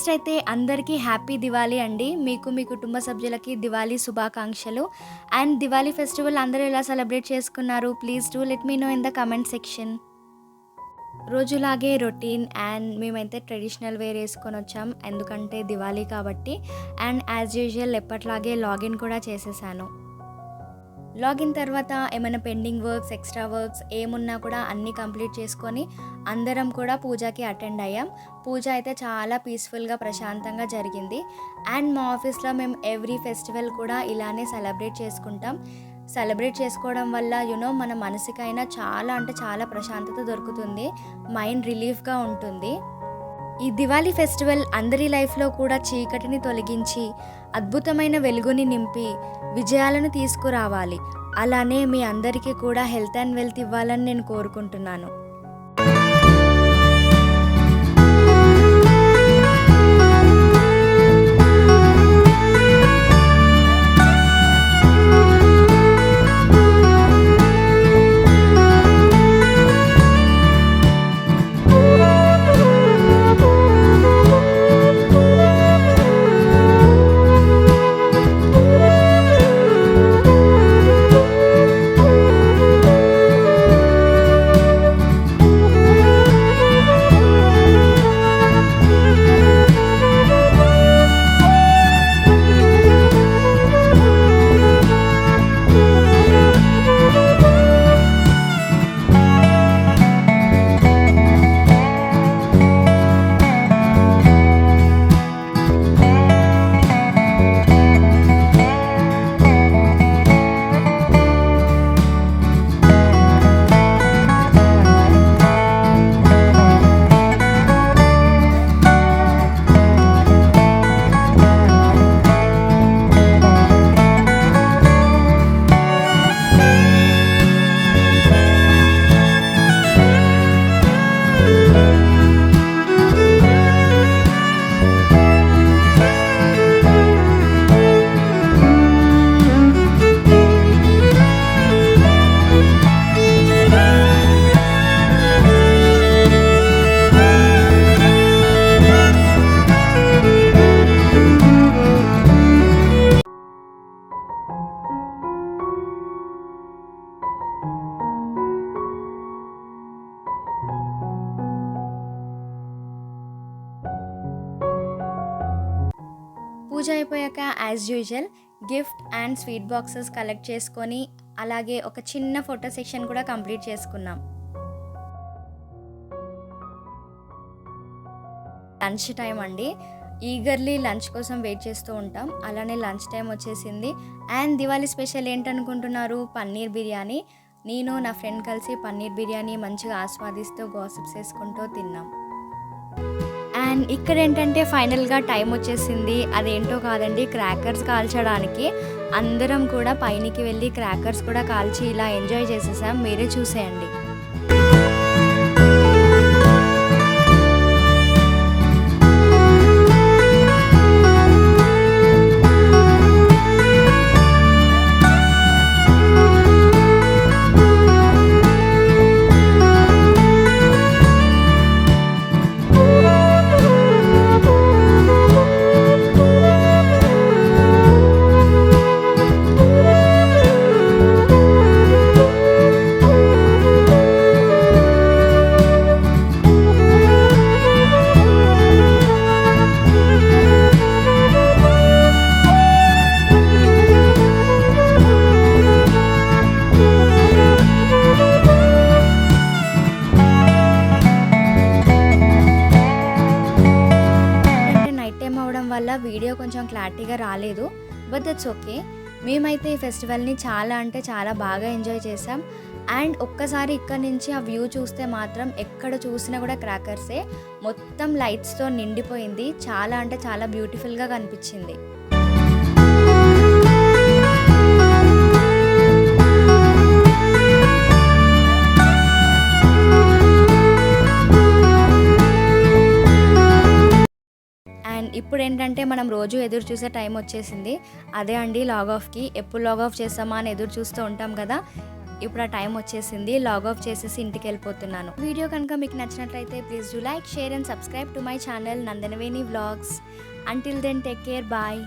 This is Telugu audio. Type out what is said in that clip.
ఫస్ట్ అయితే అందరికీ హ్యాపీ దివాళీ అండి. మీకు మీ కుటుంబ సభ్యులకి దివాళీ శుభాకాంక్షలు. అండ్ దివాళీ ఫెస్టివల్ అందరూ ఎలా సెలబ్రేట్ చేసుకున్నారు? Please do let me know in the comment section. రోజులాగే రొటీన్ అండ్ మేమైతే ట్రెడిషనల్ వేర్ వేసుకొని వచ్చాం, ఎందుకంటే దివాళీ కాబట్టి. అండ్ యాజ్ యూజువల్ ఎప్పట్లాగే లాగిన్ కూడా చేసేసాను. లాగిన్ తర్వాత ఏమైనా పెండింగ్ వర్క్స్, ఎక్స్ట్రా వర్క్స్ ఏమున్నా కూడా అన్నీ కంప్లీట్ చేసుకొని అందరం కూడా పూజకి అటెండ్ అయ్యాం. పూజ అయితే చాలా పీస్ఫుల్గా ప్రశాంతంగా జరిగింది. అండ్ మా ఆఫీస్లో మేము ఎవ్రీ ఫెస్టివల్ కూడా ఇలానే సెలబ్రేట్ చేసుకుంటాం. సెలబ్రేట్ చేసుకోవడం వల్ల మన మనసుకైనా చాలా అంటే చాలా ప్రశాంతత దొరుకుతుంది, మైండ్ రిలీఫ్గా ఉంటుంది. ఈ దివాళీ ఫెస్టివల్ అందరి లైఫ్లో కూడా చీకటిని తొలగించి అద్భుతమైన వెలుగుని నింపి విజయాలను తీసుకురావాలి. అలానే మీ అందరికీ కూడా హెల్త్ అండ్ వెల్త్ ఇవ్వాలని నేను కోరుకుంటున్నాను. పూజ అయిపోయాక as usual gift and sweet boxes collect చేసుకొని అలాగే ఒక చిన్న ఫోటో సెక్షన్ కూడా కంప్లీట్ చేసుకున్నాం. లంచ్ టైం అండి, ఈగర్లీ లంచ్ కోసం వెయిట్ చేస్తూ ఉంటాం. అలానే లంచ్ టైం వచ్చేసింది. అండ్ దివాళీ స్పెషల్ ఏంటనుకుంటున్నారు? పన్నీర్ బిర్యానీ. నేను నా ఫ్రెండ్ కలిసి పన్నీర్ బిర్యానీ మంచిగా ఆస్వాదిస్తూ గాసిప్స్ వేసుకుంటూ తిన్నాం. అండ్ ఇక్కడ ఏంటంటే ఫైనల్గా టైం వచ్చేసింది. అదేంటో కాదండి, క్రాకర్స్ కాల్చడానికి. అందరం కూడా పైనకి వెళ్ళి క్రాకర్స్ కూడా కాల్చి ఇలా ఎంజాయ్ చేసేసాం. మీరే చూసేయండి. వల్ల వీడియో కొంచెం క్లారిటీగా రాలేదు, బట్ దట్స్ ఓకే. మేమైతే ఈ ఫెస్టివల్ని చాలా అంటే చాలా బాగా ఎంజాయ్ చేసాం. అండ్ ఒక్కసారి ఇక్కడ నుంచి ఆ వ్యూ చూస్తే మాత్రం ఎక్కడ చూసినా కూడా క్రాకర్సే, మొత్తం లైట్స్తో నిండిపోయింది. చాలా అంటే చాలా బ్యూటిఫుల్గా కనిపించింది. ఇప్పుడు ఏంటంటే మనం రోజు ఎదురు చూసే టైం వచ్చేసింది. అదే అండి లాగ్ ఆఫ్కి. ఎప్పుడు లాగ్ ఆఫ్ చేస్తామా అని ఎదురు చూస్తూ ఉంటాం కదా. ఇప్పుడు ఆ టైం వచ్చేసింది. లాగ్ ఆఫ్ చేసేసి ఇంటికి వెళ్ళిపోతున్నాను. వీడియో కనుక మీకు నచ్చినట్లయితే please do like, share and subscribe to my channel Nandanaveni vlogs. Until then take care, bye.